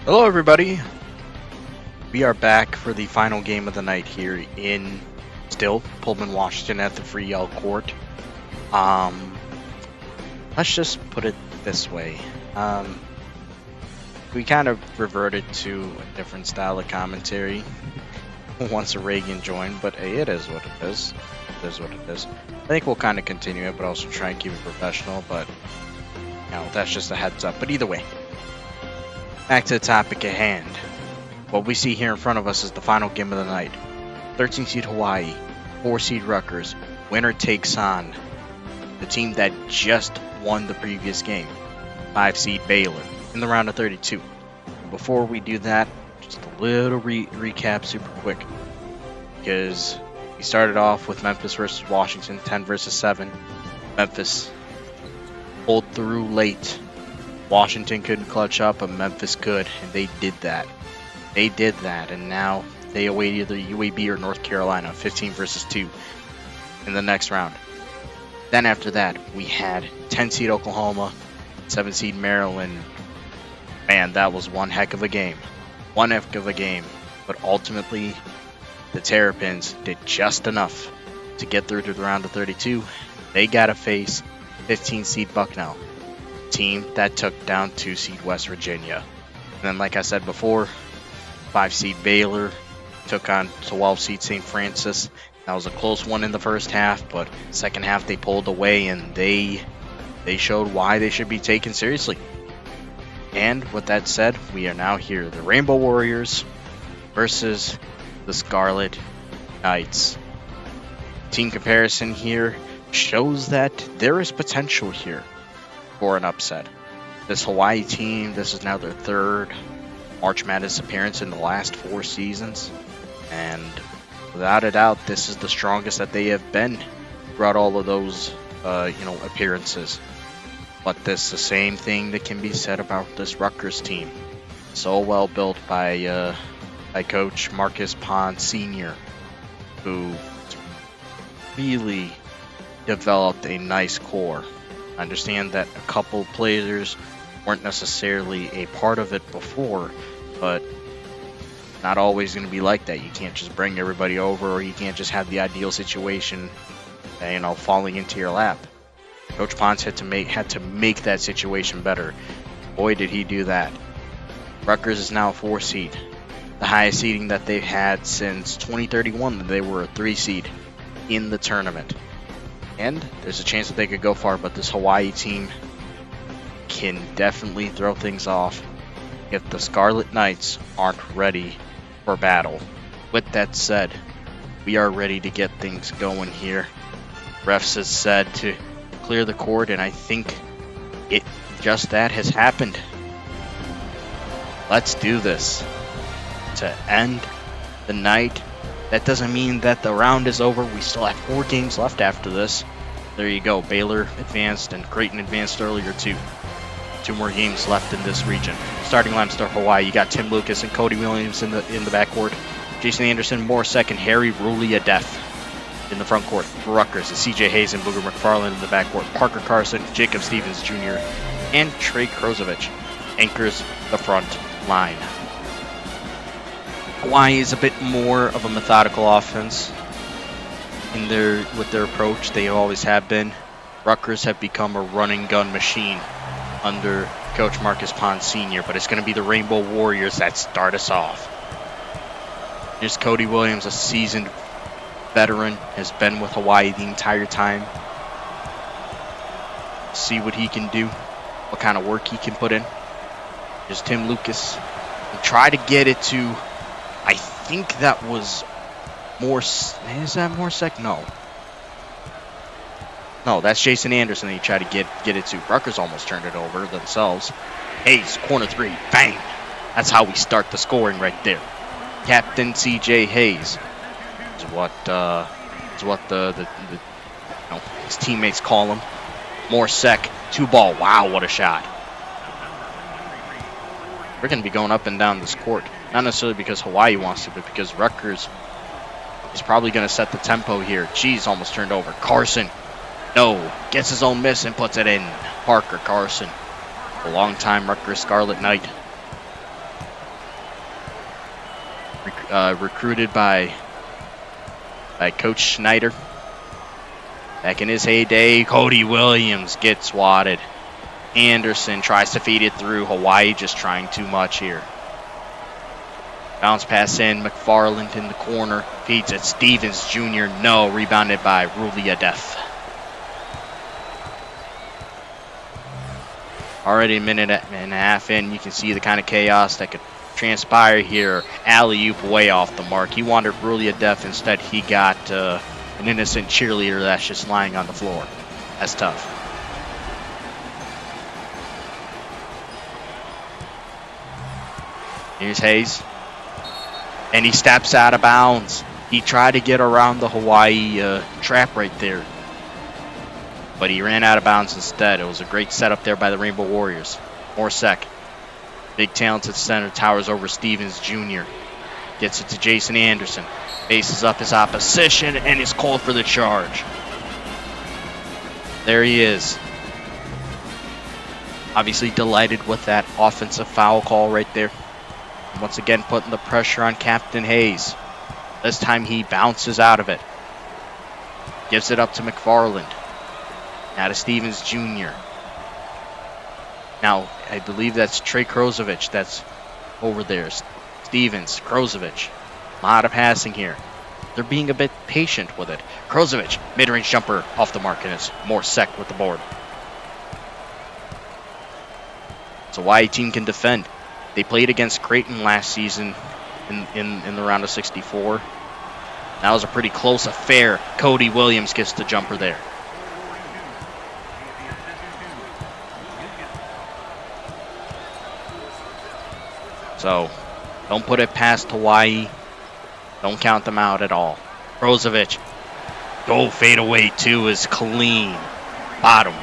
Hello everybody, we are back for the final game of the night here in still Pullman, Washington at the Free Yell Court. Let's just put it this way. We kind of reverted to a different style of commentary once Reagan joined, but hey, it is what it is. It is what it is. I think we'll kind of continue it, but also try and keep it professional, but you know, that's just a heads up. But either way, back to the topic at hand. What we see here in front of us is the final game of the night. 13 seed Hawaii, 4 seed Rutgers. Winner takes on the team that just won the previous game, 5 seed Baylor, in the round of 32. Before we do that, just a little recap super quick, because we started off with Memphis versus Washington, 10 versus 7. Memphis pulled through late. Washington couldn't clutch up, but Memphis could, and they did that. They did that, and now they await either UAB or North Carolina, 15 versus 2 in the next round. Then after that, we had 10 seed Oklahoma, 7 seed Maryland. Man, that was one heck of a game. One heck of a game, but ultimately the Terrapins did just enough to get through to the round of 32. They got to face 15 seed Bucknell, team that took down 2 seed West Virginia. And then, like I said before, 5 seed Baylor took on 12 seed St. Francis. That was a close one in the first half, but second half they pulled away and they showed why they should be taken seriously. And with that said, we are now here, the Rainbow Warriors versus the Scarlet Knights. Team comparison here shows that there is potential here for an upset. This Hawaii team, this is now their 3rd March Madness appearance in the last 4 seasons, and without a doubt, this is the strongest that they have been throughout all of those, appearances. But this the same thing that can be said about this Rutgers team. So well built by Coach Marcus Pond Sr., who really developed a nice core. I understand that a couple players weren't necessarily a part of it before, but not always going to be like that. You can't just bring everybody over, or you can't just have the ideal situation, falling into your lap. Coach Ponce had to make that situation better. Boy, did he do that. Rutgers is now a 4 seed, the highest seeding that they've had since 2031. They were a 3 seed in the tournament, and there's a chance that they could go far. But this Hawaii team can definitely throw things off if the Scarlet Knights aren't ready for battle. With that said, we are ready to get things going here. Refs has said to clear the court, and I think just that has happened. Let's do this to end the night. That doesn't mean that the round is over. We still have 4 games left after this. There you go. Baylor advanced and Creighton advanced earlier too. 2 more games left in this region. Starting lineup for Hawaii, you got Tim Lucas and Cody Williams in the backcourt. Jason Anderson, Morsek, and Harry Rulia-Def in the front court. For Rutgers, it's CJ Hayes and Booger McFarland in the backcourt. Parker Carson, Jacob Stevens Jr., and Trey Krozovich anchors the front line. Hawaii is a bit more of a methodical offense with their approach. They always have been. Rutgers have become a running gun machine under Coach Marcus Pond Sr., but it's going to be the Rainbow Warriors that start us off. Here's Cody Williams, a seasoned veteran, has been with Hawaii the entire time. See what he can do, what kind of work he can put in. Here's Tim Lucas. And try to get it to, I think that was is that Morsek? No, that's Jason Anderson that he tried to get it to. Rutgers almost turned it over themselves. Hayes, corner 3, bang! That's how we start the scoring right there. Captain CJ Hayes is what his teammates call him. Morsek, 2-ball. Wow, what a shot! We're going to be going up and down this court, not necessarily because Hawaii wants to, but because Rutgers is probably going to set the tempo here. Jeez, almost turned over. Carson. No, gets his own miss and puts it in. Parker Carson, a long-time Rutgers Scarlet Knight. recruited by Coach Schneider. Back in his heyday, Cody Williams gets swatted. Anderson tries to feed it through. Hawaii just trying too much here. Bounce pass in. McFarland in the corner. Feeds it. Stevens Jr. No. Rebounded by Rulia-Def. Already a minute and a half in. You can see the kind of chaos that could transpire here. Alley-oop way off the mark. He wanted Rulia-Def. Instead, he got an innocent cheerleader that's just lying on the floor. That's tough. Here's Hayes. And he steps out of bounds. He tried to get around the Hawaii trap right there. But he ran out of bounds instead. It was a great setup there by the Rainbow Warriors. Morsek. Big talented center towers over Stevens Jr. Gets it to Jason Anderson. Faces up his opposition and is called for the charge. There he is. Obviously delighted with that offensive foul call right there. Once again putting the pressure on Captain Hayes. This time he bounces out of it. Gives it up to McFarland. Now to Stevens Jr. Now, I believe that's Trey Krozovich that's over there. Stevens, Krozovich. A lot of passing here. They're being a bit patient with it. Krozovich, mid-range jumper off the mark, and it's Morsek with the board. So Hawaii team can defend. They played against Creighton last season in the round of 64. That was a pretty close affair. Cody Williams gets the jumper there. So, don't put it past Hawaii. Don't count them out at all. Krozovich. Go fade away too is clean. Bottom.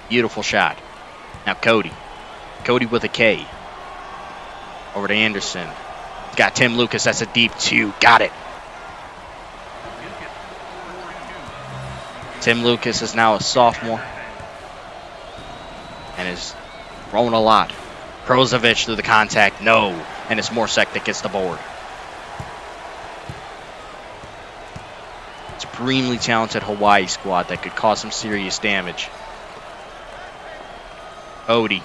Beautiful shot. Now Cody. Cody with a K. Over to Anderson. Got Tim Lucas. That's a deep two. Got it. Tim Lucas is now a sophomore. And is throwing a lot. Krozovich through the contact. No. And it's Morsek that gets the board. Supremely talented Hawaii squad that could cause some serious damage. Cody.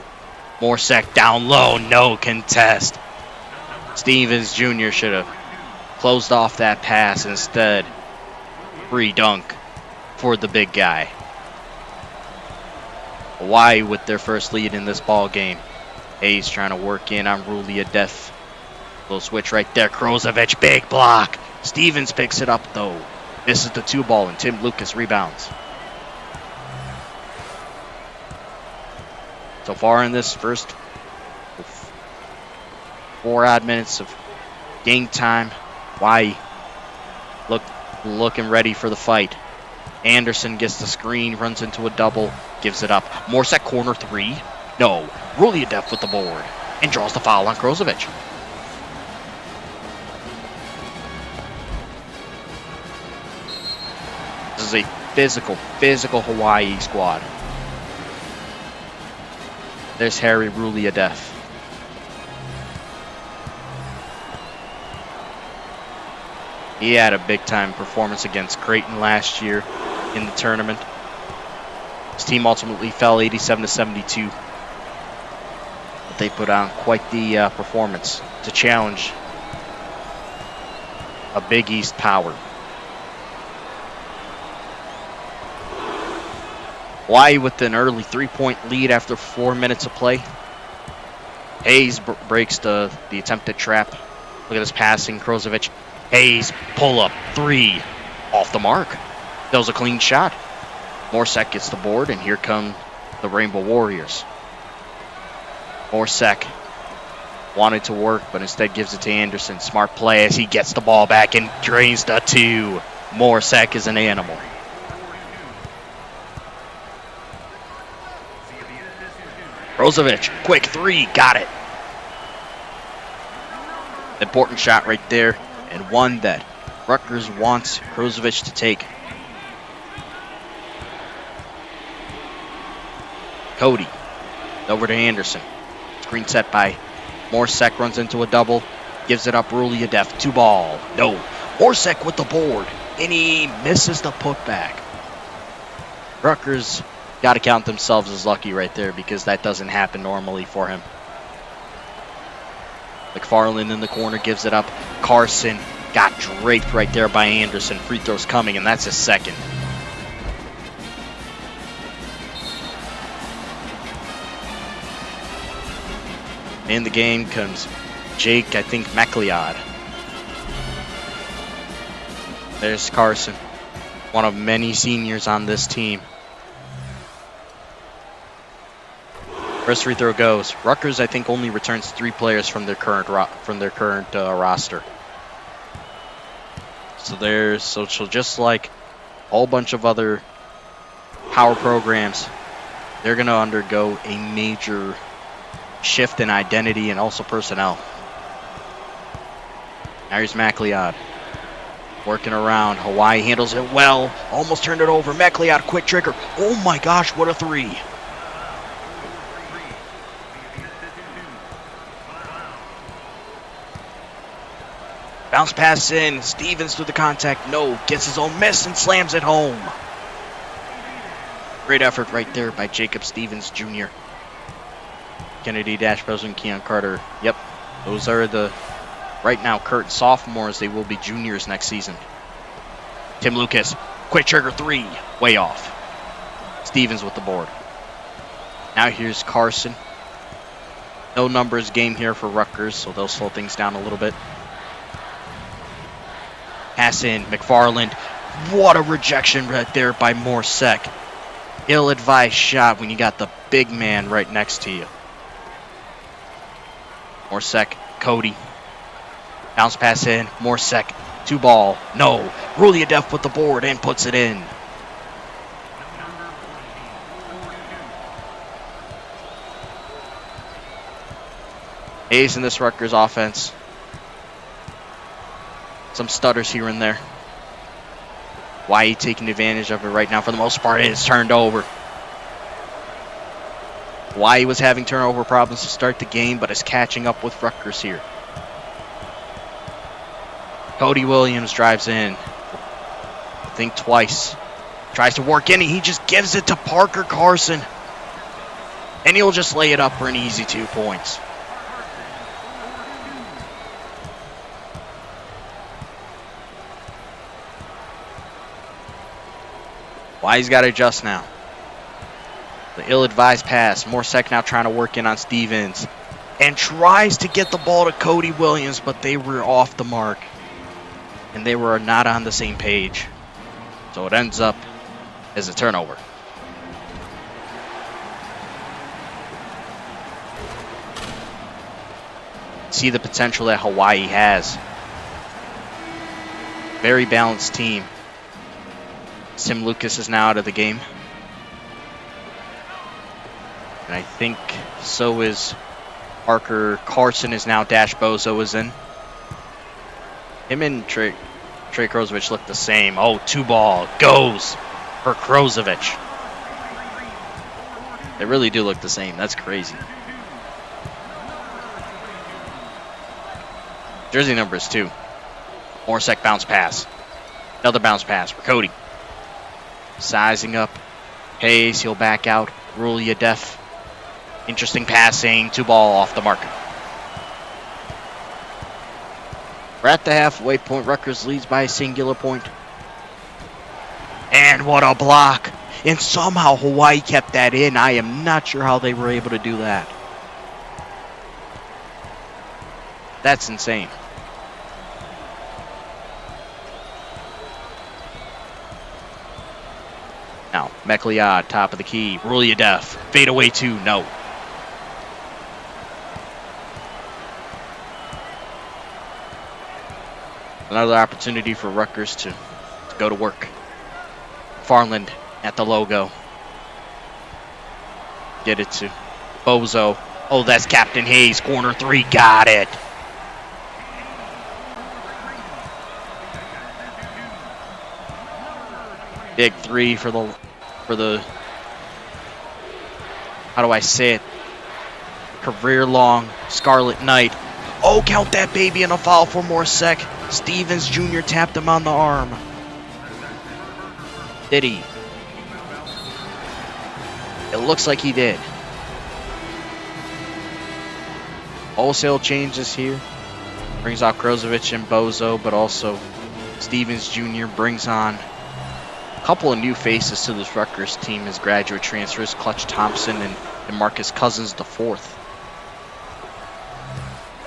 Morsek down low. No contest. Stevens Jr. should have closed off that pass instead. Free dunk for the big guy. Hawaii with their first lead in this ball game. Hayes trying to work in on Rulia-Def. Little switch right there. Krozovich, big block. Stevens picks it up though. This is the 2-ball and Tim Lucas rebounds. So far in this first 4 odd minutes of game time, Hawaii looking ready for the fight. Anderson gets the screen, runs into a double, gives it up. Morsek corner 3. No. Rulia-Def with the board and draws the foul on Krozovich. This is a physical Hawaii squad. There's Harry Rulia-Def. He had a big-time performance against Creighton last year in the tournament. His team ultimately fell 87-72. But they put on quite the performance to challenge a Big East power. Hawaii with an early 3-point lead after 4 minutes of play. Hayes breaks the attempted trap. Look at this passing. Krozovich. Hayes, pull up 3 off the mark. That was a clean shot. Morsek gets the board, and here come the Rainbow Warriors. Morsek wanted to work, but instead gives it to Anderson. Smart play as he gets the ball back and drains the 2. Morsek is an animal. Krozovich, quick 3, got it. Important shot right there, and one that Rutgers wants Krozovich to take. Cody Over to Anderson. Screen set by Morsek, runs into a double. Gives it up, Ruliadev. 2 ball. No. Morsek with the board. And he misses the putback. Rutgers got to count themselves as lucky right there because that doesn't happen normally for him. McFarland in the corner gives it up. Carson got draped right there by Anderson. Free throw's coming, and that's his second. In the game comes Jake, I think, McLeod. There's Carson, one of many seniors on this team. First free throw goes. Rutgers, I think, only returns 3 players from their current roster. So just like a whole bunch of other power programs, they're going to undergo a major shift in identity and also personnel. Now here's McLeod. Working around. Hawaii handles it well. Almost turned it over. McLeod, quick trigger. Oh my gosh, what a 3. Bounce pass in. Stevens through the contact. No. Gets his own miss and slams it home. Great effort right there by Jacob Stevens Jr. Kennedy Dashbros and Keon Carter. Yep. Those are the, right now, current sophomores. They will be juniors next season. Tim Lucas. Quick trigger 3. Way off. Stevens with the board. Now here's Carson. No numbers game here for Rutgers, so they'll slow things down a little bit. Pass in, McFarland. What a rejection right there by Morsek. Ill-advised shot when you got the big man right next to you. Morsek, Cody. Bounce pass in, Morsek. 2 ball, no. Ruliadev with the board and puts it in. Ace in this Rutgers offense. Some stutters here and there. Hawaii taking advantage of it right now. For the most part, it is turned over. Hawaii was having turnover problems to start the game, but is catching up with Rutgers here. Cody Williams drives in. Think twice. Tries to work in, and he just gives it to Parker Carson. And he'll just lay it up for an easy 2 points. Hawaii's got to adjust now. The ill-advised pass. Morsek now trying to work in on Stevens. And tries to get the ball to Cody Williams, but they were off the mark. And they were not on the same page. So it ends up as a turnover. See the potential that Hawaii has. Very balanced team. Tim Lucas is now out of the game. And I think so is Parker Carson is now. Dash Bozo is in. Him and Trey Krozovich look the same. Oh, 2 ball goes for Krozovich. They really do look the same. That's crazy. Jersey numbers 2. Morsek bounce pass. Another bounce pass for Cody. Sizing up. Hayes, he'll back out. Ruliadev. Interesting passing. 2 ball off the mark. We're at the halfway point. Rutgers leads by a singular point. And what a block. And somehow Hawaii kept that in. I am not sure how they were able to do that. That's insane. Now, McLeod, top of the key. Ruliadev. Fade away 2. No. Another opportunity for Rutgers to go to work. Farland at the logo. Get it to Bozo. Oh, that's Captain Hayes. Corner 3. Got it. Big 3 for the how do I say it? career-long Scarlet Knight. Oh, count that baby and a foul for Morsek. Stevens Jr. tapped him on the arm. Did he? It looks like he did. Wholesale changes here. Brings out Krozovic and Bozo, but also Stevens Jr. brings on a couple of new faces to this Rutgers team as graduate transfers, Clutch Thompson and Marcus Cousins IV.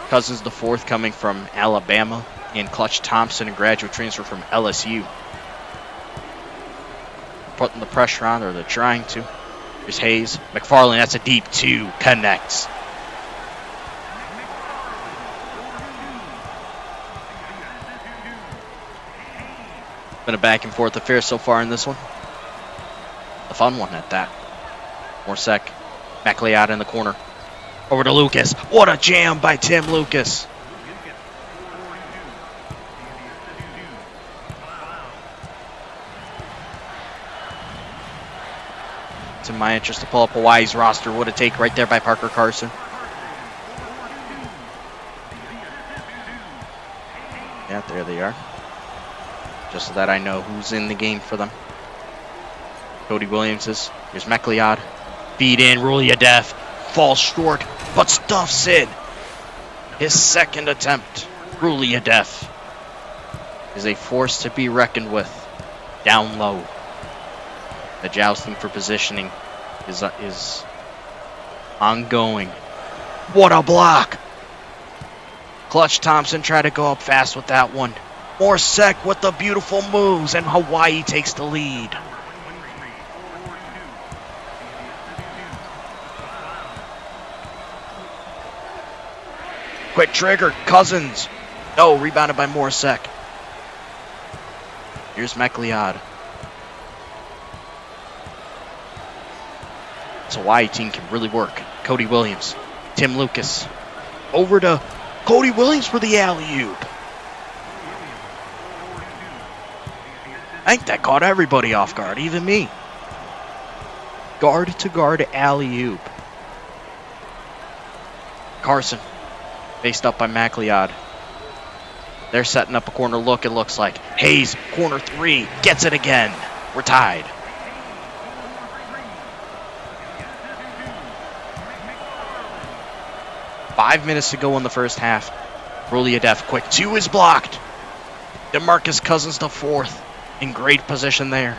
Cousins IV coming from Alabama, and Clutch Thompson, a graduate transfer from LSU. Putting the pressure on, or they're trying to. Here's Hayes. McFarland, that's a deep two. Connects. Been a back and forth affair so far in this one. A fun one at that. Morsek. McLeod in the corner. Over to Lucas. What a jam by Tim Lucas. It's in my interest to pull up Hawaii's roster. What a take right there by Parker Carson. Yeah, there they are. Just so that I know who's in the game for them. Cody Williams. Here's McLeod. Feed in, Ruliadev. Falls short, but stuffs in. His second attempt. Ruliadev is a force to be reckoned with. Down low. The jousting for positioning is ongoing. What a block! Clutch Thompson tried to go up fast with that one. Morsek with the beautiful moves, and Hawaii takes the lead. Quick trigger, Cousins. No, rebounded by Morsek. Here's McLeod. This Hawaii team can really work. Cody Williams. Tim Lucas. Over to Cody Williams for the alley-oop. I think that caught everybody off guard, even me. Guard to guard alley-oop. Carson. Faced up by McLeod. They're setting up a corner look, it looks like. Hayes, corner three. Gets it again. We're tied. Five minutes to go in the first half. Ruliadev, quick two is blocked. DeMarcus Cousins IV in great position there.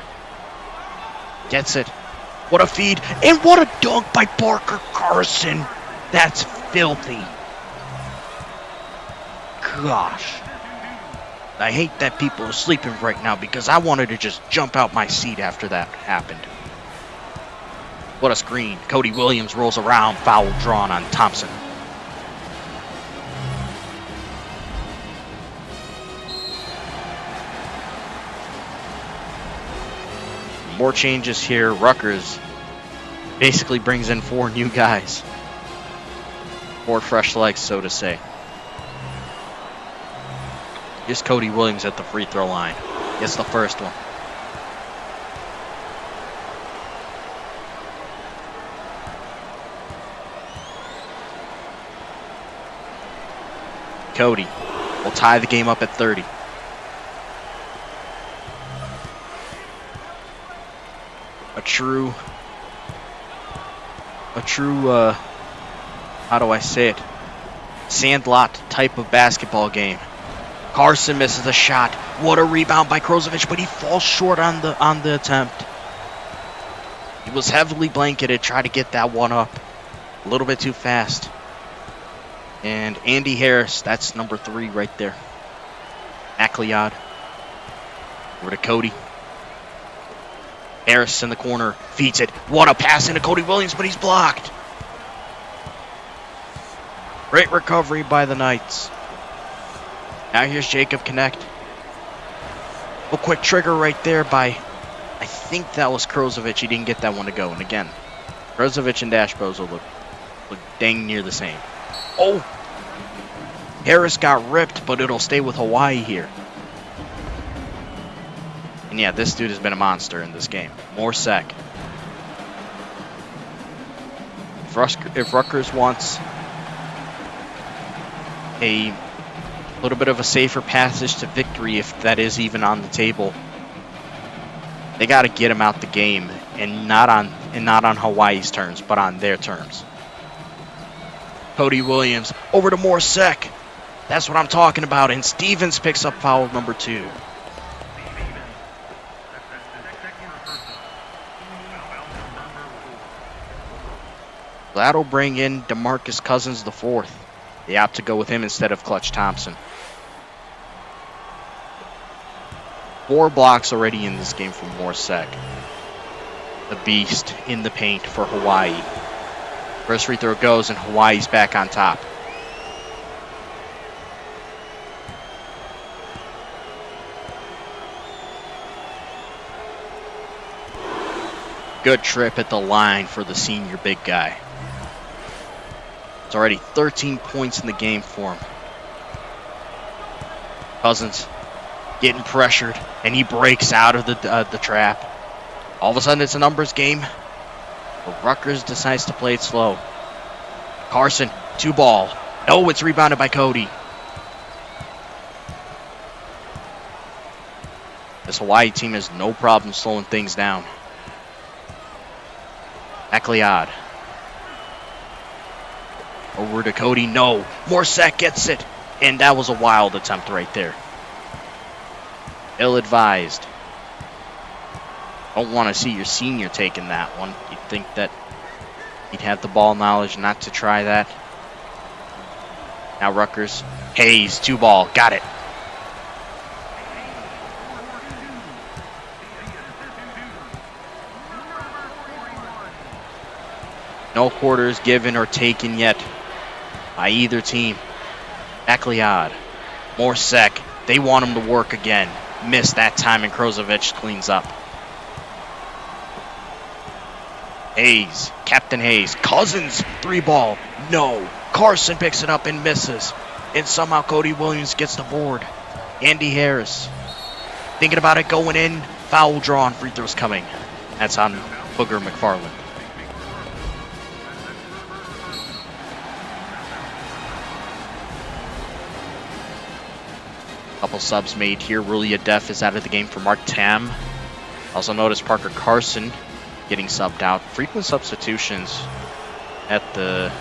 Gets it. What a feed. And what a dunk by Parker Carson. That's filthy. Gosh. I hate that people are sleeping right now because I wanted to just jump out my seat after that happened. What a screen. Cody Williams rolls around. Foul drawn on Thompson. More changes here. Rutgers basically brings in 4 new guys. 4 fresh legs, so to say. Here's Cody Williams at the free throw line. Gets the first one. Cody will tie the game up at 30. A true, how do I say it? Sandlot type of basketball game. Carson misses a shot. What a rebound by Krozovic, but he falls short on the attempt. He was heavily blanketed, tried to get that one up. A little bit too fast. And Andy Harris, that's number 3 right there. McLeod. Over to Cody. Harris in the corner, feeds it. What a pass into Cody Williams, but he's blocked. Great recovery by the Knights. Now here's Jacob Connect. A quick trigger right there by, I think that was Krozovic. He didn't get that one to go. And again, Krozovic and Dash Bozo look dang near the same. Oh! Harris got ripped, but it'll stay with Hawaii here. And yeah, this dude has been a monster in this game. Morsek. If Rutgers wants a little bit of a safer passage to victory, if that is even on the table, they got to get him out the game, and not on Hawaii's terms, but on their terms. Cody Williams over to Morsek. That's what I'm talking about. And Stevens picks up foul number 2. That'll bring in DeMarcus Cousins the 4th. They opt to go with him instead of Clutch Thompson. 4 blocks already in this game from Morsek. The beast in the paint for Hawaii. First free throw goes, and Hawaii's back on top. Good trip at the line for the senior big guy. It's already 13 points in the game for him. Cousins getting pressured, and he breaks out of the trap. All of a sudden, it's a numbers game. But Rutgers decides to play it slow. Carson, 2-ball. No, it's rebounded by Cody. This Hawaii team has no problem slowing things down. McLeod. Over to Cody. No. Morsek gets it. And that was a wild attempt right there. Ill-advised. Don't want to see your senior taking that one. You'd think that he'd have the ball knowledge not to try that. Now Rutgers. Hayes, 2-ball. Got it. No quarters given or taken yet by either team. McLeod. Morsek. They want him to work again. Missed that time, and Krozovic cleans up. Hayes. Captain Hayes. Cousins. 3-ball. No. Carson picks it up and misses. And somehow Cody Williams gets the board. Andy Harris. Thinking about it going in. Foul drawn. Free throws coming. That's on Booger McFarland. Couple subs made here. Rulia Def is out of the game for Mark Tam. Also notice Parker Carson getting subbed out. Frequent substitutions at the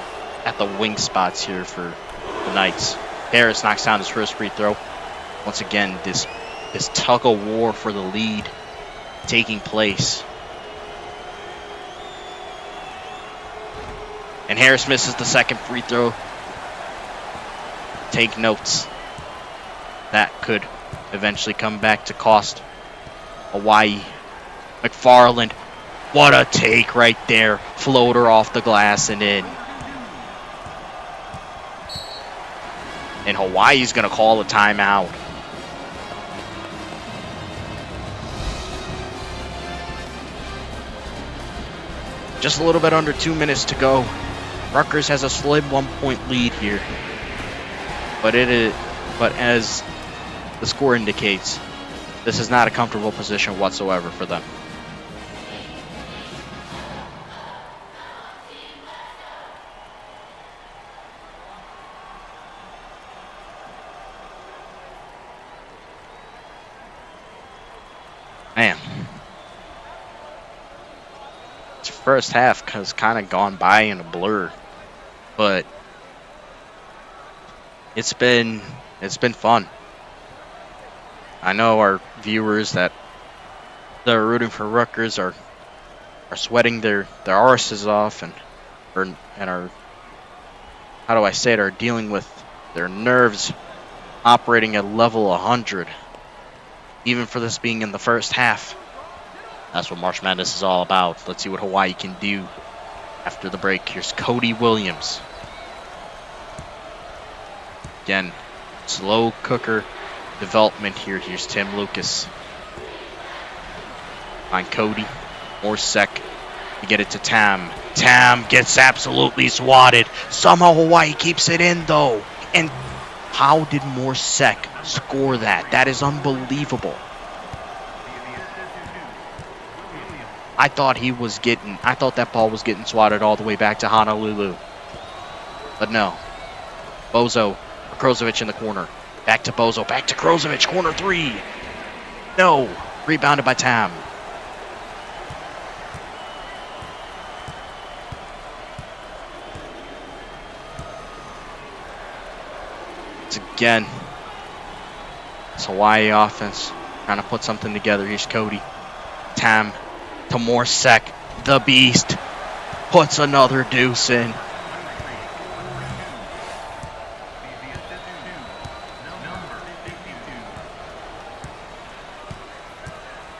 wing spots here for the Knights. Harris knocks down his first free throw. Once again, this tug of war for the lead taking place. And Harris misses the second free throw. Take notes. That could eventually come back to cost Hawaii. McFarland. What a take right there. Floater off the glass and in. And Hawaii's going to call a timeout. Just a little bit under 2 minutes to go. Rutgers has a slim 1-point lead here. But as the score indicates, this is not a comfortable position whatsoever for them. Man, this first half has kind of gone by in a blur, but it's been fun. I know our viewers that are rooting for Rutgers are sweating their arses off and are, how do I say it, are dealing with their nerves operating at level 100, even for this being in the first half. That's what March Madness is all about. Let's see what Hawaii can do after the break. Here's Cody Williams. Again, slow cooker development here. Here's Tim Lucas. On Cody. Morsek to get it to Tam. Tam gets absolutely swatted. Somehow Hawaii keeps it in though. And how did Morsek score that? That is unbelievable. I thought that ball was getting swatted all the way back to Honolulu. But no. Bozo, Krozovic in the corner. Back to Bozo, back to Krozovic, corner 3. No, rebounded by Tam. It's again, it's Hawaii offense trying to put something together. Here's Cody. Tam to Morsek, the beast, puts another deuce in.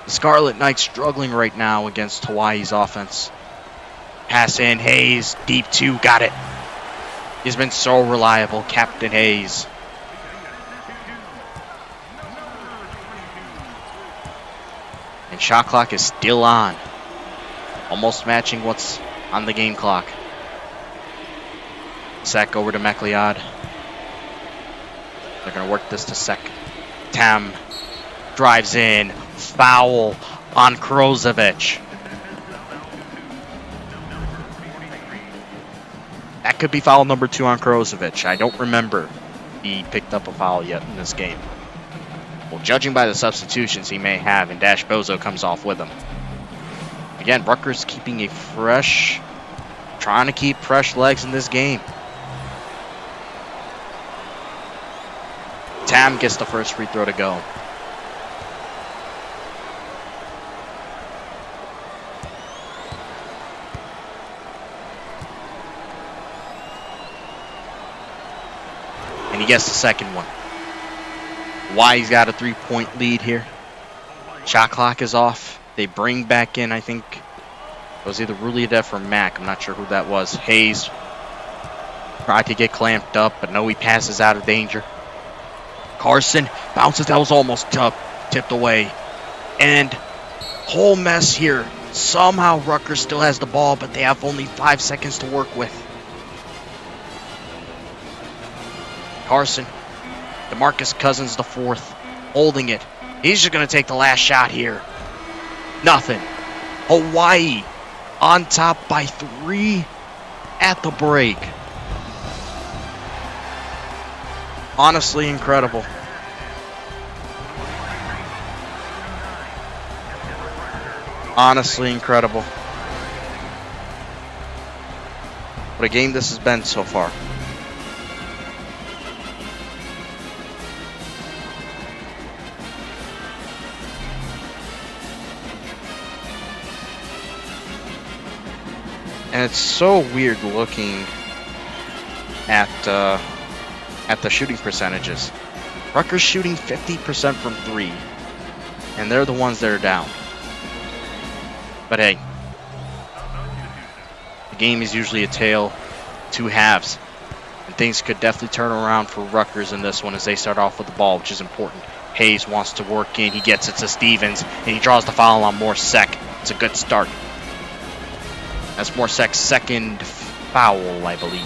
Scarlet Knights struggling right now against Hawaii's offense. Pass in, Hayes, deep 2, got it. He's been so reliable, Captain Hayes. And shot clock is still on. Almost matching what's on the game clock. Sek over to McLeod. They're going to work this to Sek. Tam drives in. Foul on Krozovic. That could be foul number 2 on Krozovic. I don't remember he picked up a foul yet in this game. Well, judging by the substitutions he may have, and Dash Bozo comes off with him. Again, Rutgers trying to keep fresh legs in this game. Tam gets the first free throw to go. He gets the second one. Hawaii's got a 3-point lead here. Shot clock is off. They bring back in, I think, it was either Ruliadef or Mack. I'm not sure who that was. Hayes tried to get clamped up, but no, he passes out of danger. Carson bounces. That was almost tipped away. And whole mess here. Somehow Rutgers still has the ball, but they have only 5 seconds to work with. Carson, DeMarcus Cousins the 4th, holding it. He's just going to take the last shot here. Nothing. Hawaii on top by 3 at the break. Honestly incredible. Honestly incredible. What a game this has been so far. And it's so weird looking at the shooting percentages. Rutgers shooting 50% from 3, and they're the ones that are down. But hey, the game is usually a tale, 2 halves, and things could definitely turn around for Rutgers in this one as they start off with the ball, which is important. Hayes wants to work in, he gets it to Stevens, and he draws the foul on Morsek. It's a good start. That's Morsek's second foul, I believe.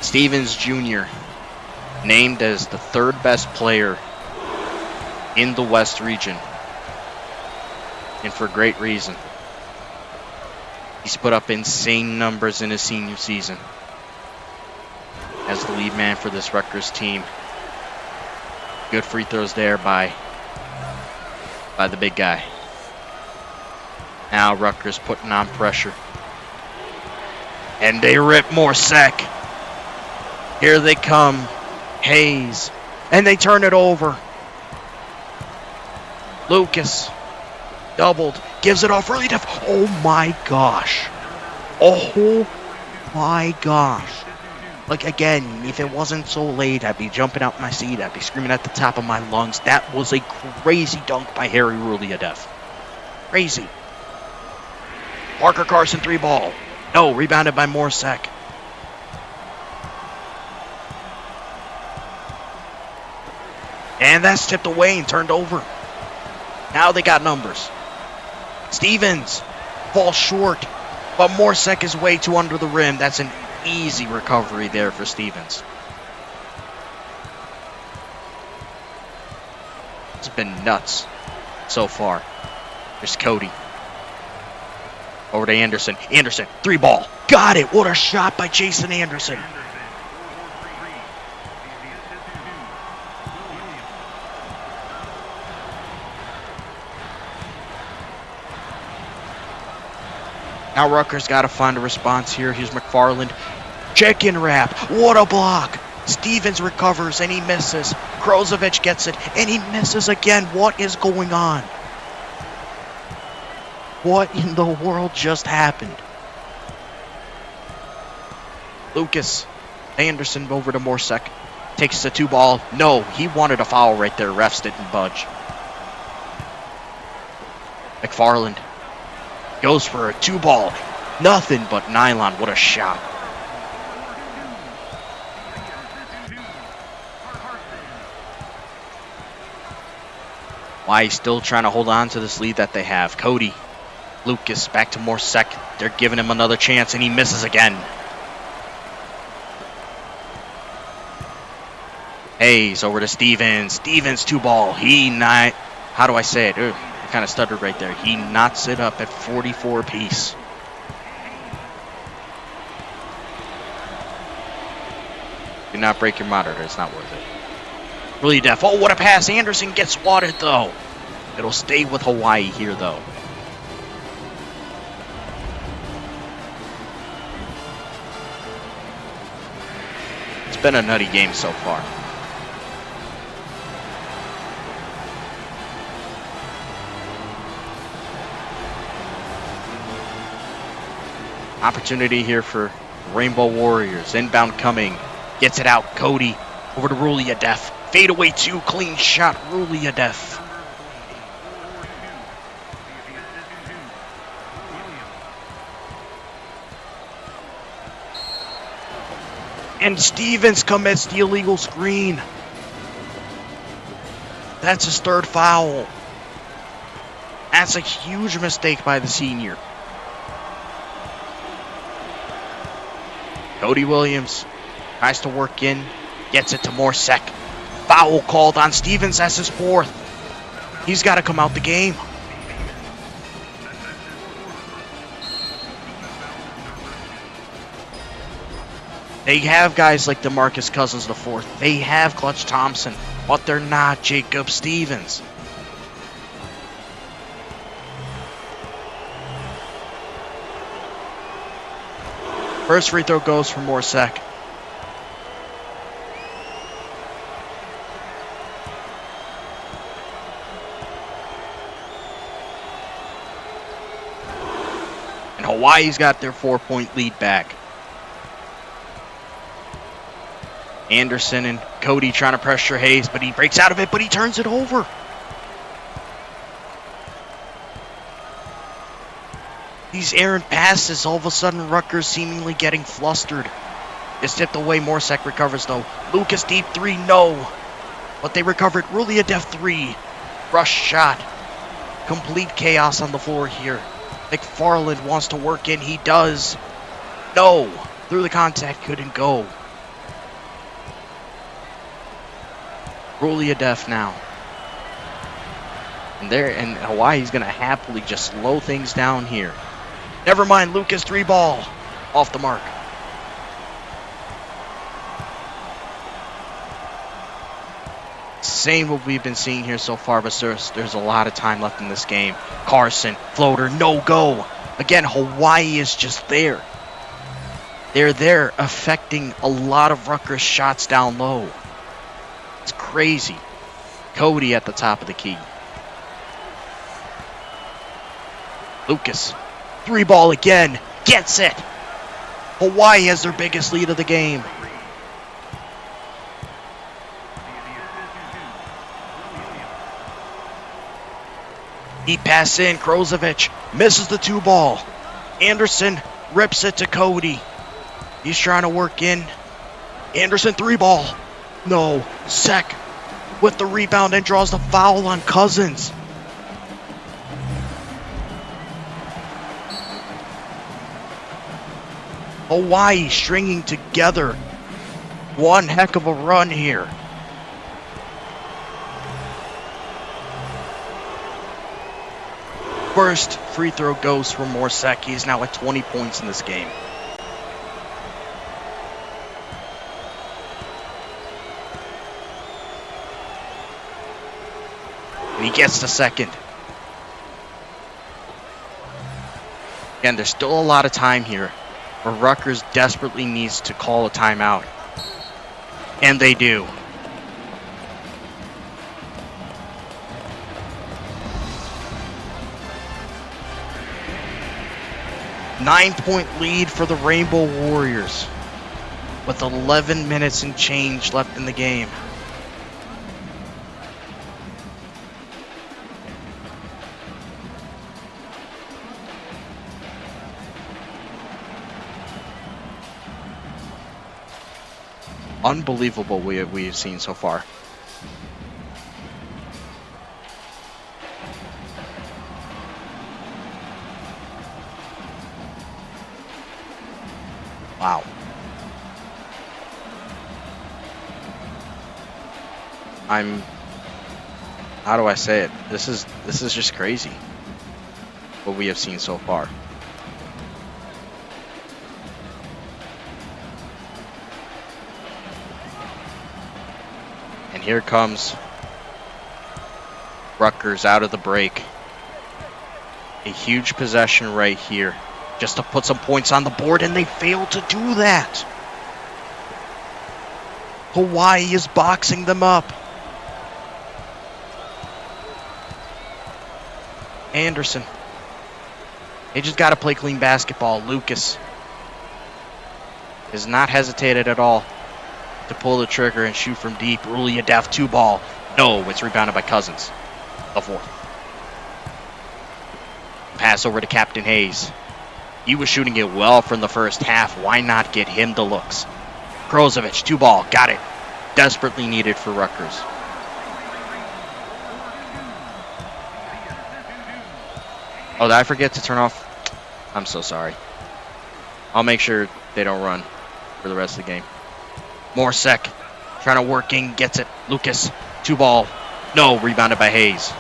Stevens Jr. named as the 3rd best player in the West region. And for great reason. He's put up insane numbers in his senior season as the lead man for this Rutgers team. Good free throws there by the big guy. Now Rutgers putting on pressure. And they rip Morsek. Here they come. Hayes. And they turn it over. Lucas. Doubled. Gives it off early. Oh my gosh. Oh my gosh. Like, again, if it wasn't so late, I'd be jumping out my seat. I'd be screaming at the top of my lungs. That was a crazy dunk by Harry Ruliadef. Crazy. Parker Carson 3-ball. No, rebounded by Morsek. And that's tipped away and turned over. Now they got numbers. Stevens falls short, but Morsek is way too under the rim. That's an easy recovery there for Stevens. It's been nuts so far. There's Cody. Over to Anderson. Anderson, 3-ball. Got it. What a shot by Jason Anderson. Now Rutgers got to find a response here. Here's McFarland. Check-in wrap. What a block. Stevens recovers and he misses. Krozovic gets it and he misses again. What is going on? What in the world just happened? Lucas. Anderson over to Morsek. Takes the 2-ball. No, he wanted a foul right there. Refs didn't budge. McFarland. Goes for a 2-ball. Nothing but nylon. What a shot. Why still trying to hold on to this lead that they have. Cody. Lucas back to Morsek. They're giving him another chance and he misses again. Hayes over to Stevens. Stevens 2-ball. How do I say it? Ugh. Kind of stuttered right there. He knots it up at 44 apiece. Do not break your monitor. It's not worth it. Really def. Oh, what a pass. Anderson gets swatted, though. It'll stay with Hawaii here, though. It's been a nutty game so far. Opportunity here for Rainbow Warriors. Inbound coming. Gets it out. Cody over to Ruliadev. Fade away 2. Clean shot. Ruliadev. And Stevens commits the illegal screen. That's his 3rd foul. That's a huge mistake by the senior. Cody Williams tries to work in, gets it to Morsek. Foul called on Stevens. That's his 4th. He's got to come out the game. They have guys like DeMarcus Cousins IV. They have Clutch Thompson, but they're not Jacob Stevens. First free throw goes for Morsek. And Hawaii's got their 4-point lead back. Anderson and Cody trying to pressure Hayes, but he breaks out of it, but he turns it over. These errant passes, all of a sudden Rutgers seemingly getting flustered. It's tipped away. Morsek recovers though. Lucas deep 3, no. But they recovered. Ruliadev 3. Rush shot. Complete chaos on the floor here. McFarland wants to work in. He does. No. Through the contact, couldn't go. Ruliadev now. And Hawaii's going to happily just slow things down here. Never mind, Lucas 3-ball. Off the mark. Same what we've been seeing here so far, but there's a lot of time left in this game. Carson, floater, no go. Again, Hawaii is just there. They're there affecting a lot of Rutgers shots down low. It's crazy. Cody at the top of the key. Lucas. 3-ball again. Gets it. Hawaii has their biggest lead of the game. He passes in. Krozovic misses the 2-ball. Anderson rips it to Cody. He's trying to work in. Anderson 3-ball. No. Sek with the rebound and draws the foul on Cousins. Hawaii stringing together one heck of a run here. First free throw goes for Morsek. He's now at 20 points in this game. And he gets the second. Again, there's still a lot of time here, where Rutgers desperately needs to call a timeout. And they do. Nine-point lead for the Rainbow Warriors with 11 minutes and change left in the game. Unbelievable we've seen so far. Wow. How do I say it? This is just crazy what we have seen so far. And here comes Rutgers out of the break. A huge possession right here, just to put some points on the board, and they failed to do that. Hawaii is boxing them up. Anderson. They just got to play clean basketball. Lucas has not hesitated at all to pull the trigger and shoot from deep. Ruliadef, 2-ball. No, it's rebounded by Cousins. The fourth. Pass over to Captain Hayes. He was shooting it well from the first half. Why not get him the looks? Krozovic, 2-ball. Got it. Desperately needed for Rutgers. Oh, did I forget to turn off? I'm so sorry. I'll make sure they don't run for the rest of the game. Morsek trying to work in, gets it. Lucas, 2-ball. No, rebounded by Hayes.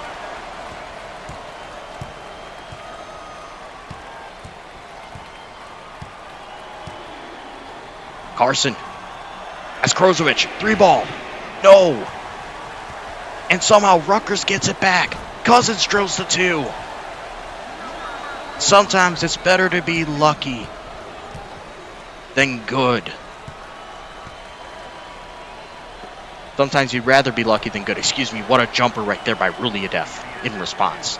Carson. That's Krozovic. 3-ball. No. And somehow Rutgers gets it back. Cousins drills the 2. Sometimes it's better to be lucky than good. Sometimes you'd rather be lucky than good. Excuse me, what a jumper right there by Ruliadef in response.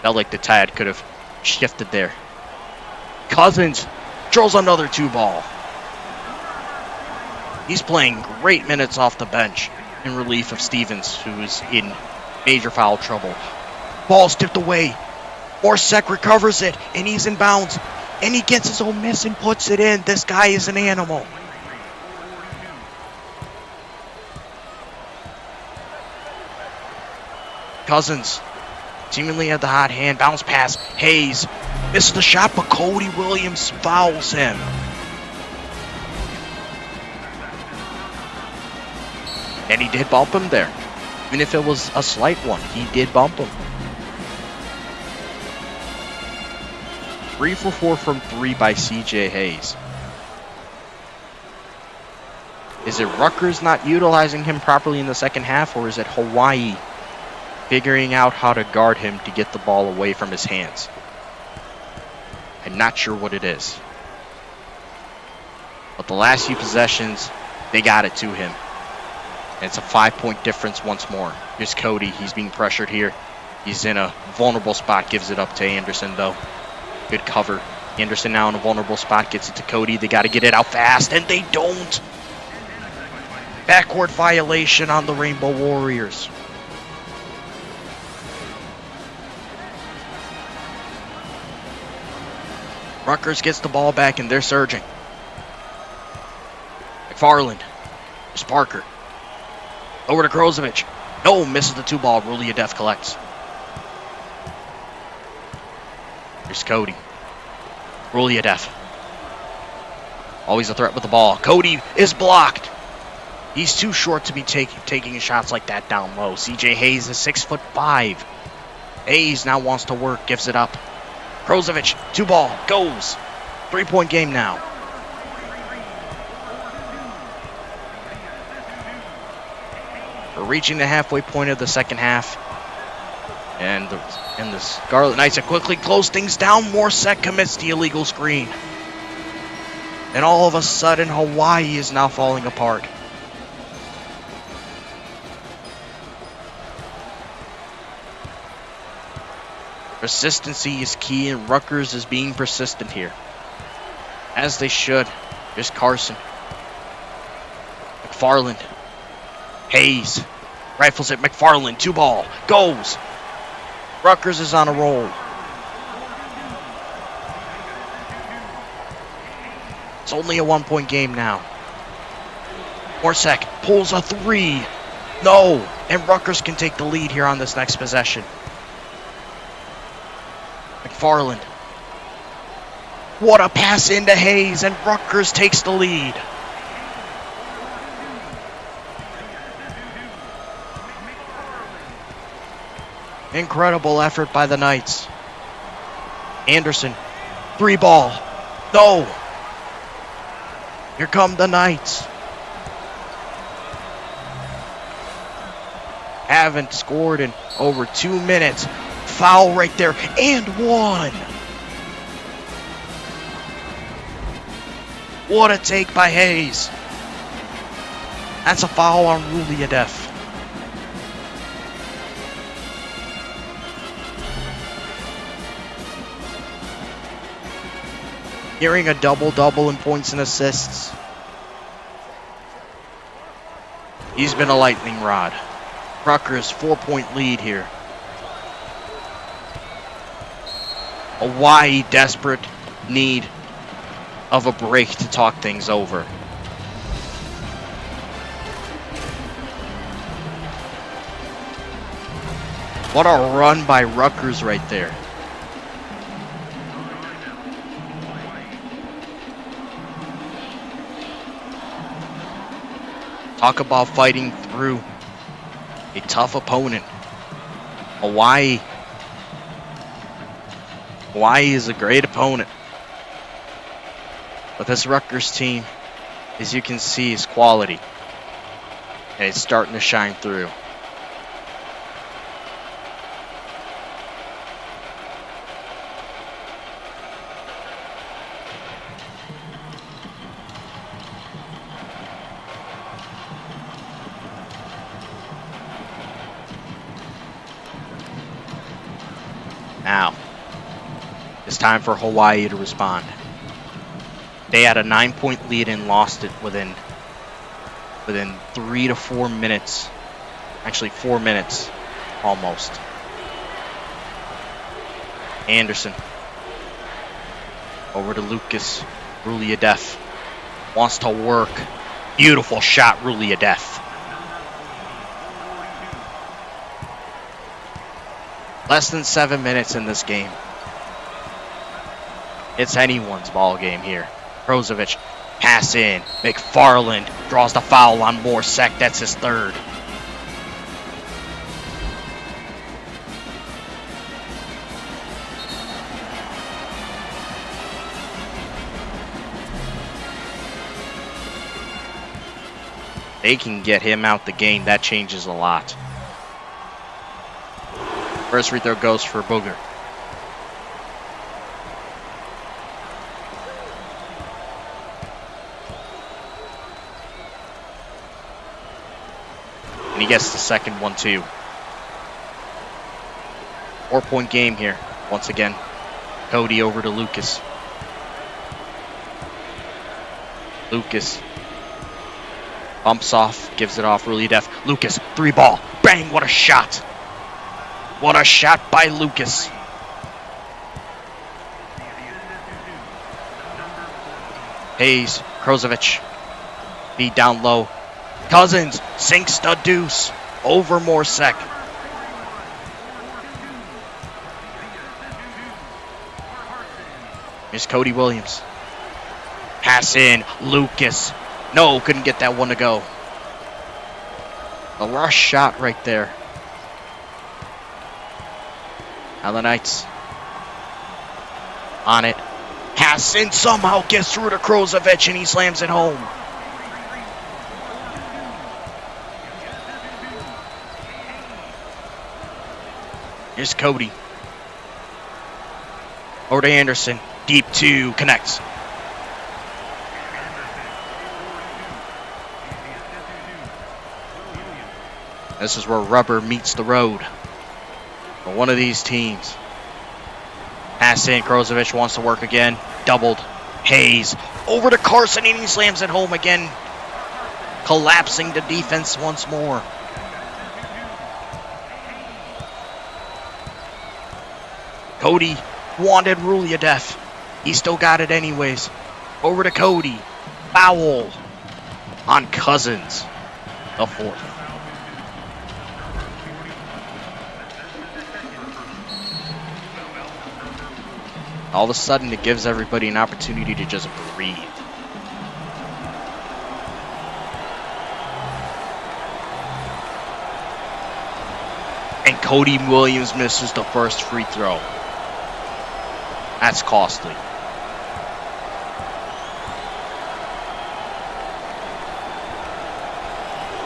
Felt like the tide could have shifted there. Cousins drills another 2-ball. He's playing great minutes off the bench in relief of Stevens, who's in major foul trouble. Ball's tipped away. Morsek recovers it, and he's in bounds. And he gets his own miss and puts it in. This guy is an animal. Cousins seemingly had the hot hand. Bounce pass. Hayes misses the shot, but Cody Williams fouls him. And he did bump him there. Even if it was a slight one, he did bump him. 3 for 4 from 3 by CJ Hayes. Is it Rutgers not utilizing him properly in the second half, or is it Hawaii figuring out how to guard him to get the ball away from his hands? I'm not sure what it is. But the last few possessions, they got it to him. And it's a 5-point difference once more. Here's Cody. He's being pressured here. He's in a vulnerable spot. Gives it up to Anderson, though. Good cover. Anderson now in a vulnerable spot. Gets it to Cody. They got to get it out fast, and they don't. Backcourt violation on the Rainbow Warriors. Rutgers gets the ball back, and they're surging. McFarland. There's Parker. Over to Krozovic. No, misses the 2-ball. Ruliadef collects. Here's Cody. Ruliadef. Always a threat with the ball. Cody is blocked. He's too short to be taking shots like that down low. CJ Hayes is 6'5". Hayes now wants to work, gives it up. Krozovic, 2-ball, goes. 3-point game now. We're reaching the halfway point of the second half. And the Scarlet Knights have quickly closed things down. Morsek commits the illegal screen. And all of a sudden, Hawaii is now falling apart. Persistency is key, and Rutgers is being persistent here. As they should. Here's Carson. McFarland. Hayes. Rifles it. McFarland. 2-ball. Goes. Rutgers is on a roll. It's only a 1-point game now. Morsek pulls a 3. No. And Rutgers can take the lead here on this next possession. McFarland. What a pass into Hayes, and Rutgers takes the lead. Incredible effort by the Knights. Anderson, 3-ball. No. Here come the Knights. Haven't scored in over 2 minutes. Foul right there, and 1. What a take by Hayes. That's a foul on Ruliadef. Nearing a double-double in points and assists. He's been a lightning rod. Rutgers 4-point lead here. Hawaii desperate need of a break to talk things over. What a run by Rutgers right there. Talk about fighting through a tough opponent. Hawaii is a great opponent. But this Rutgers team, as you can see, is quality. And it's starting to shine through. Now, it's time for Hawaii to respond. They had a 9-point lead and lost it within 3 to 4 minutes. Actually, 4 minutes, almost. Anderson. Over to Lucas. Ruliadef wants to work. Beautiful shot, Ruliadef. Less than 7 minutes in this game. It's anyone's ball game here. Krozovic, pass in. McFarland draws the foul on Morsek. That's his 3rd. They can get him out the game. That changes a lot. First free throw goes for Booger. And he gets the second one too. 4-point game here. Once again, Cody over to Lucas. Lucas bumps off, gives it off, Ruliadef. Lucas, 3-ball. Bang, what a shot. What a shot by Lucas. Hayes, Krozovic. Feed down low. Cousins sinks the deuce over Morsek. Here's Cody Williams. Pass in, Lucas. No, couldn't get that one to go. The rush shot right there. Now the Knights on it. Hassan somehow gets through to Krozovic and he slams it home. Here's Cody. Over to Anderson. Deep two. Connects. This is where rubber meets the road for one of these teams. Hassan Krozovic wants to work again. Doubled. Hayes over to Carson and he slams it home again. Collapsing the defense once more. Cody wanted Ruliadev. He still got it anyways. Over to Cody. Foul on Cousins. The fourth. All of a sudden, it gives everybody an opportunity to just breathe. And Cody Williams misses the first free throw. That's costly.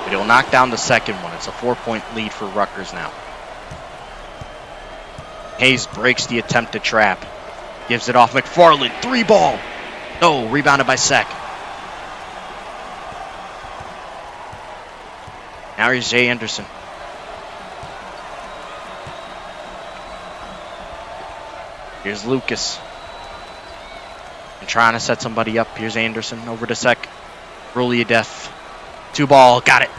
But he'll knock down the second one. It's a 4-point lead for Rutgers now. Hayes breaks the attempted trap. Gives it off McFarland. 3-ball. No, rebounded by Sek. Now here's Jay Anderson. Here's Lucas. And trying to set somebody up. Here's Anderson over to Sek. Ruliadev. 2-ball. Got it.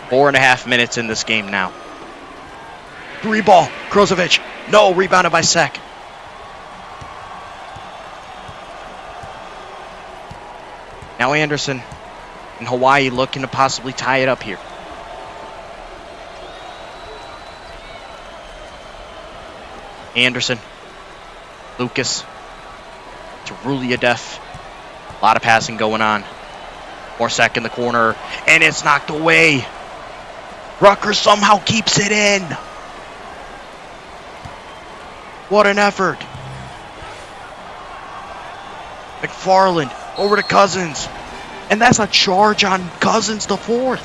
Four and a half minutes in this game now. 3-ball. Krozovic. No, rebounded by Sek. Now Anderson and Hawaii looking to possibly tie it up here. Anderson. Lucas. To Ruliadev. A lot of passing going on. More Sek in the corner. And it's knocked away. Rutgers somehow keeps it in. What an effort. McFarland over to Cousins. And that's a charge on Cousins, the fourth.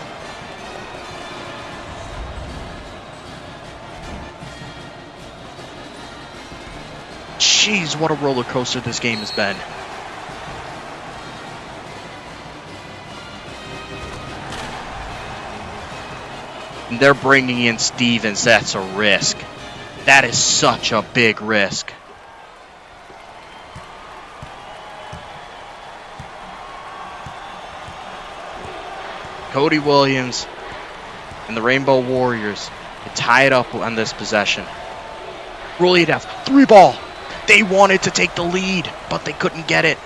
Jeez, what a roller coaster this game has been. And they're bringing in Stevens. That's a risk. That is such a big risk. Cody Williams and the Rainbow Warriors to tie it up on this possession. Ruliadev, 3-ball. They wanted to take the lead, but they couldn't get it.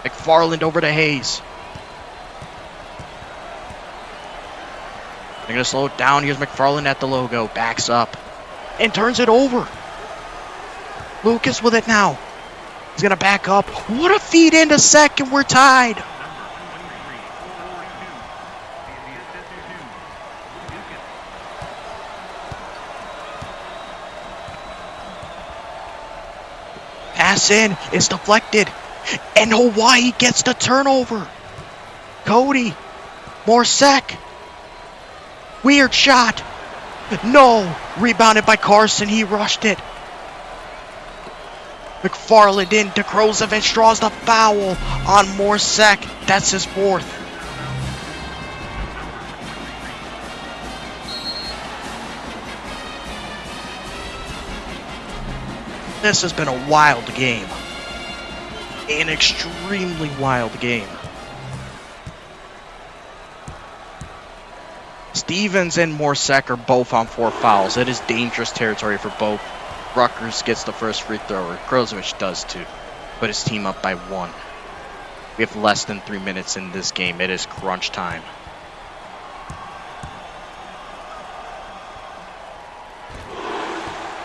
McFarland over to Hayes. They're going to slow it down. Here's McFarland at the logo. Backs up. And turns it over. Lucas with it now. He's going to back up. What a feed into second. We're tied. Pass in. It's deflected. And Hawaii gets the turnover. Cody. More Sek. Weird shot. No. Rebounded by Carson. He rushed it. McFarland in to Krozovic. Draws the foul on Morsek. That's his fourth. This has been a wild game. An extremely wild game. Stevens and Morsek are both on 4 fouls. It is dangerous territory for both. Rutgers gets the first free throw, or Krozovic does too. Put his team up by 1. We have less than 3 minutes in this game. It is crunch time.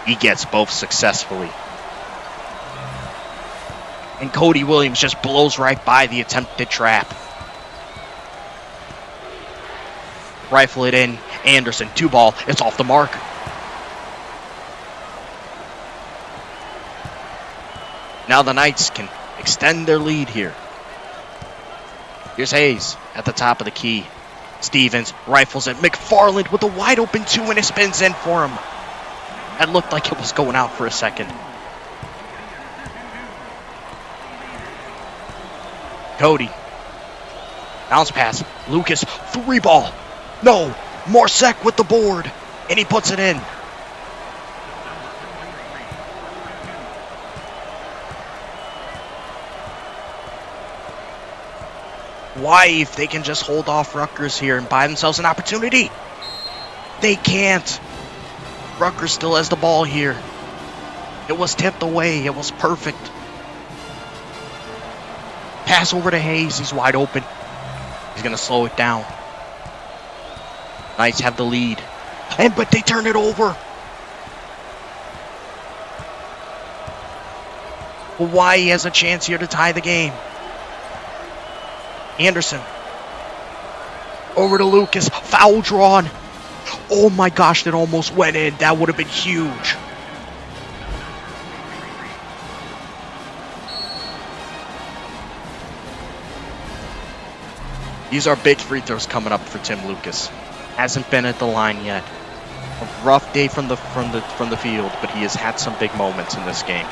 He gets both successfully. And Cody Williams just blows right by the attempted trap. Rifle it in. Anderson, 2-ball. It's off the mark. Now the Knights can extend their lead here. Here's Hayes at the top of the key. Stevens rifles it. McFarland with a wide open 2 and it spins in for him. That looked like it was going out for a second. Cody. Bounce pass. Lucas, 3-ball. No. Morsek with the board. And he puts it in. Why, if they can just hold off Rutgers here and buy themselves an opportunity? They can't. Rutgers still has the ball here. It was tipped away. It was perfect. Pass over to Hayes. He's wide open. He's going to slow it down. Knights have the lead. But they turn it over. Hawaii has a chance here to tie the game. Anderson. Over to Lucas. Foul drawn. Oh my gosh, that almost went in. That would have been huge. These are big free throws coming up for Tim Lucas. Hasn't been at the line yet. A rough day from the field, but he has had some big moments in this game.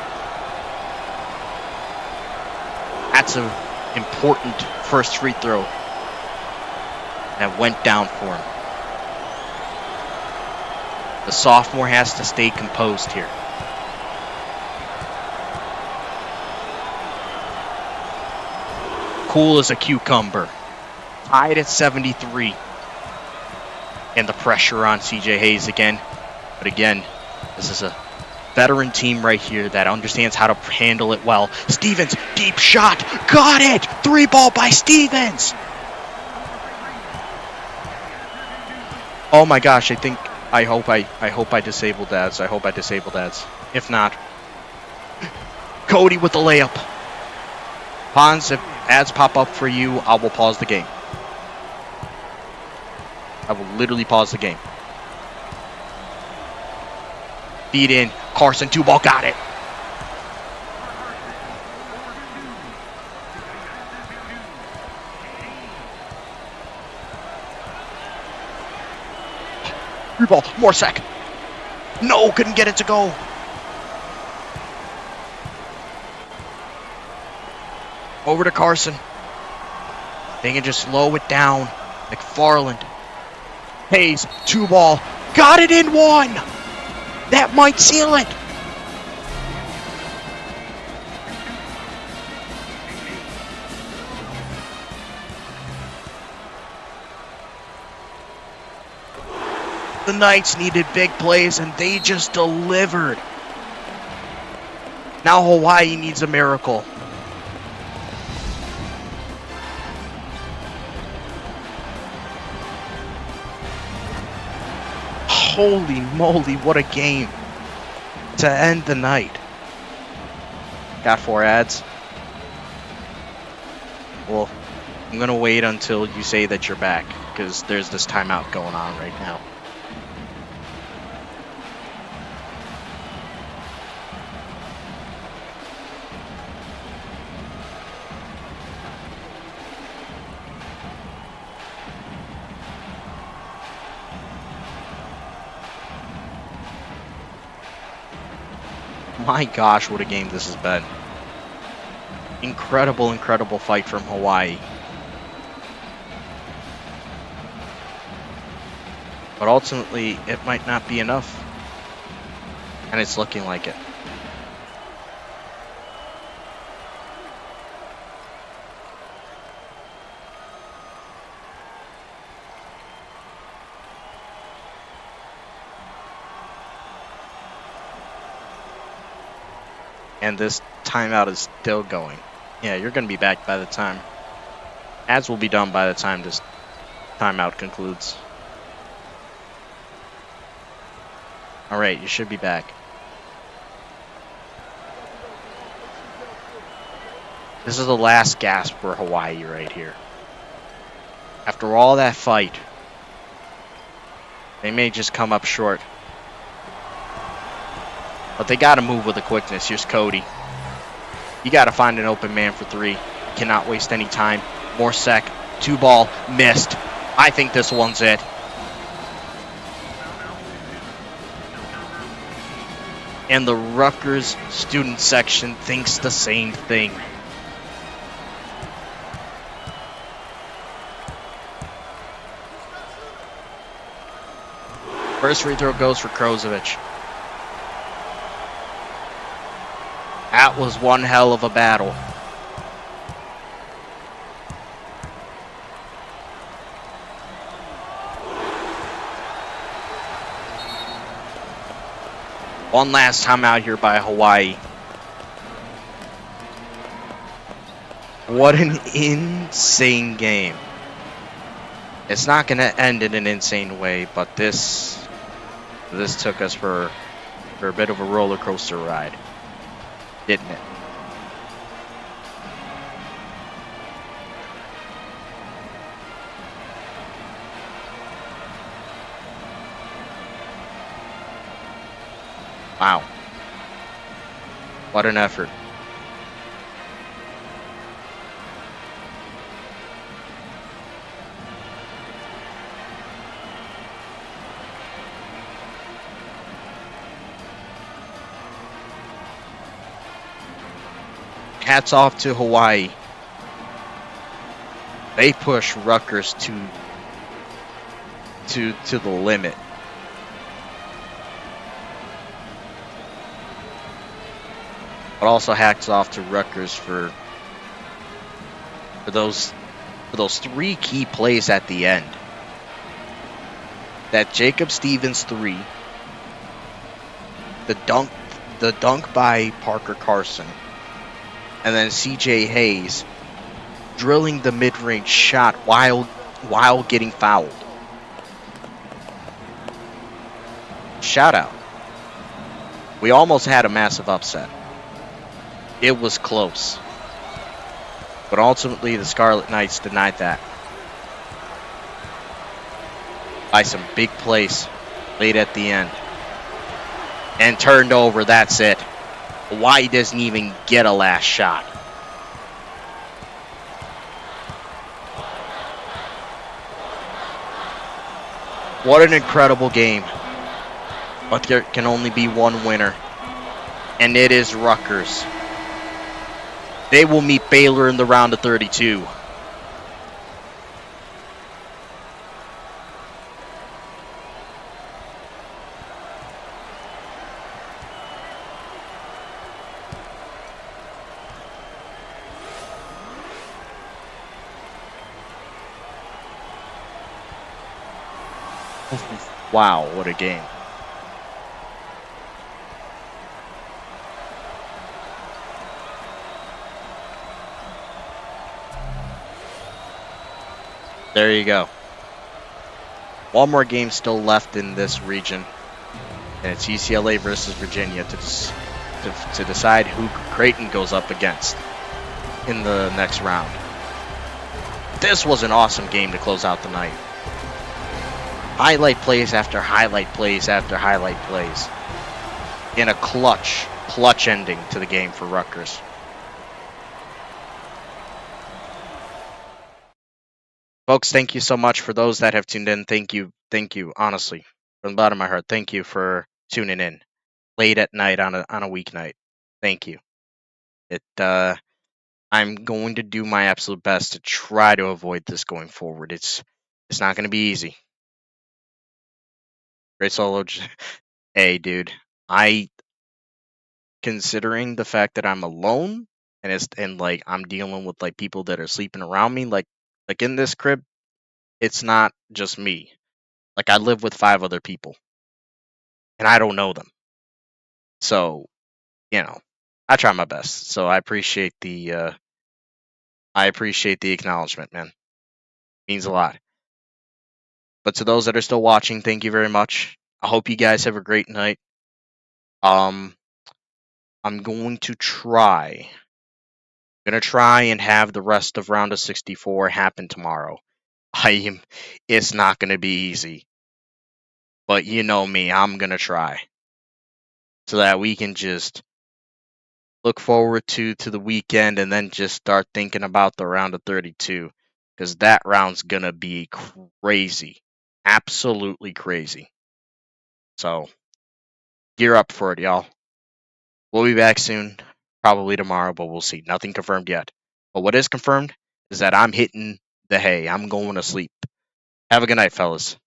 That's an important first free throw that went down for him. The sophomore has to stay composed here. Cool as a cucumber. Tied at 73. And the pressure on CJ Hayes again. But again, this is a veteran team right here that understands how to handle it well. Stevens, deep shot. Got it! 3-ball by Stevens! Oh my gosh, I hope I disabled ads. I hope I disabled ads. If not, Cody with the layup. Pons, if ads pop up for you, I will pause the game. I will literally pause the game. Feed in. Carson, 2-ball, got it. Ball, Morsek. No, couldn't get it to go. Over to Carson. They can just slow it down. McFarland. Hayes, 2-ball. Got it in 1. That might seal it. The Knights needed big plays, and they just delivered. Now Hawaii needs a miracle. Holy moly, what a game to end the night. Got 4 ads. Well, I'm going to wait until you say that you're back, because there's this timeout going on right now. My gosh, what a game this has been. Incredible, incredible fight from Hawaii. But ultimately, it might not be enough. And it's looking like it. And this timeout is still going. Yeah, you're going to be back by the time. Ads will be done by the time this timeout concludes. Alright, you should be back. This is the last gasp for Hawaii right here. After all that fight, they may just come up short. But they got to move with the quickness. Here's Cody. You got to find an open man for three. Cannot waste any time. More sec. 2-ball. Missed. I think this one's it. And the Rutgers student section thinks the same thing. First free throw goes for Krozovic. That was one hell of a battle. One last time out here by Hawaii. What an insane game. It's not going to end in an insane way, but this took us for a bit of a roller coaster ride, didn't it? Wow. What an effort. Hats off to Hawaii. They push Rutgers to the limit. But also hats off to Rutgers for those three key plays at the end. That Jacob Stevens 3, the dunk by Parker Carson, and then CJ Hayes drilling the mid-range shot while getting fouled. Shout out. We almost had a massive upset. It was close. But ultimately, the Scarlet Knights denied that by some big plays late at the end. And turned over, that's it. Hawaii doesn't even get a last shot. What an incredible game. But there can only be one winner. And it is Rutgers. They will meet Baylor in the round of 32. Wow, what a game. There you go. One more game still left in this region, and it's UCLA versus Virginia to decide who Creighton goes up against in the next round. This was an awesome game to close out the night. Highlight plays after highlight plays after highlight plays. In a clutch ending to the game for Rutgers. Folks, thank you so much for those that have tuned in. Thank you, honestly, from the bottom of my heart. Thank you for tuning in late at night on a weeknight. Thank you. I'm going to do my absolute best to try to avoid this going forward. It's not going to be easy. Great solo. Hey, dude, considering the fact that I'm alone and like I'm dealing with like people that are sleeping around me, like in this crib, it's not just me. Like I live with 5 other people, and I don't know them. So, I try my best. So I appreciate the acknowledgement, man. Means a lot. But to those that are still watching, thank you very much. I hope you guys have a great night. I'm going to try Gonna try and have the rest of round of 64 happen tomorrow. It's not gonna be easy. But you know me, I'm gonna try. So that we can just look forward to the weekend and then just start thinking about the round of 32. Because that round's gonna be crazy. Absolutely crazy. So gear up for it, y'all. We'll be back soon, probably tomorrow, but we'll see. Nothing confirmed yet. But what is confirmed is that I'm hitting the hay. I'm going to sleep. Have a good night, fellas.